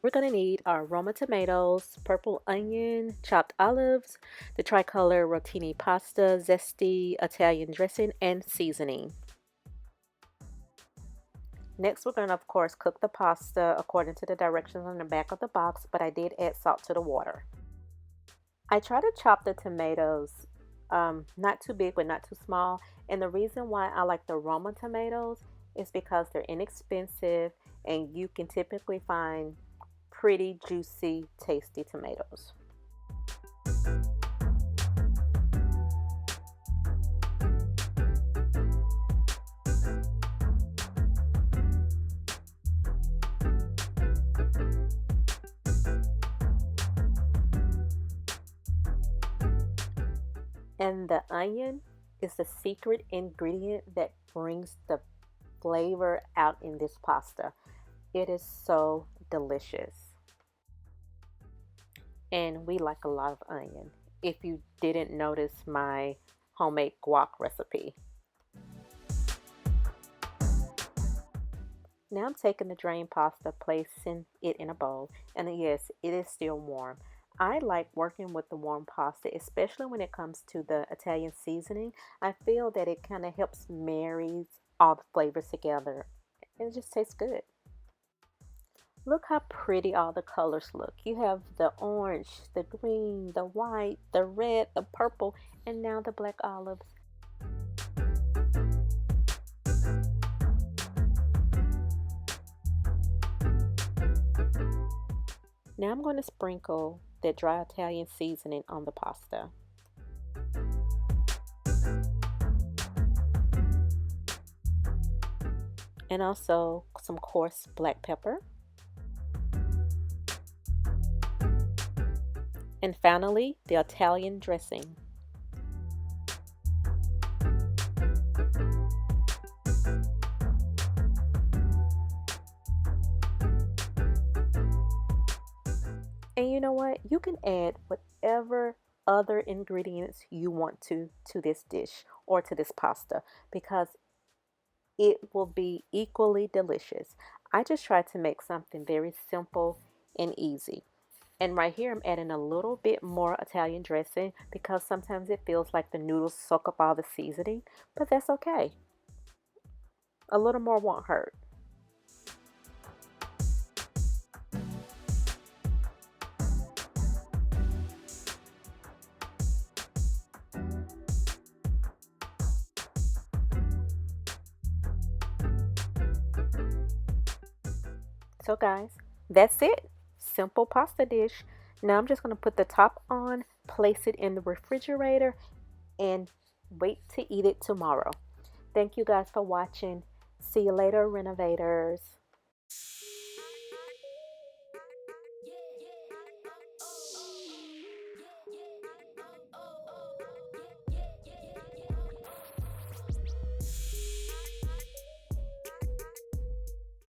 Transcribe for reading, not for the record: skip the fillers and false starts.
We're going to need our Roma tomatoes, purple onion, chopped olives, the tricolor Rotini pasta, zesty Italian dressing, and seasoning. Next, we're going to, of course, cook the pasta according to the directions on the back of the box, but I did add salt to the water. I try to chop the tomatoes not too big, but not too small. And the reason why I like the Roma tomatoes is because they're inexpensive and you can typically find pretty juicy, tasty tomatoes. And the onion is the secret ingredient that brings the flavor out in this pasta. It is so delicious. And we like a lot of onion. If you didn't notice my homemade guac recipe. Now I'm taking the drained pasta, placing it in a bowl, and yes, it is still warm. I like working with the warm pasta, especially when it comes to the Italian seasoning. I feel that it kind of helps marry all the flavors together, and it just tastes good. Look how pretty all the colors look. You have the orange, the green, the white, the red, the purple, and now the black olives. Now I'm going to sprinkle the dry Italian seasoning on the pasta. And also some coarse black pepper. And finally, the Italian dressing. And you know what? You can add whatever other ingredients you want to this dish or to this pasta because it will be equally delicious. I just tried to make something very simple and easy. And right here, I'm adding a little bit more Italian dressing because sometimes it feels like the noodles soak up all the seasoning, but that's okay. A little more won't hurt. So guys, that's it. Simple pasta dish. Now I'm just going to put the top on, place it in the refrigerator, and wait to eat it tomorrow. Thank you guys for watching. See you later, renovators.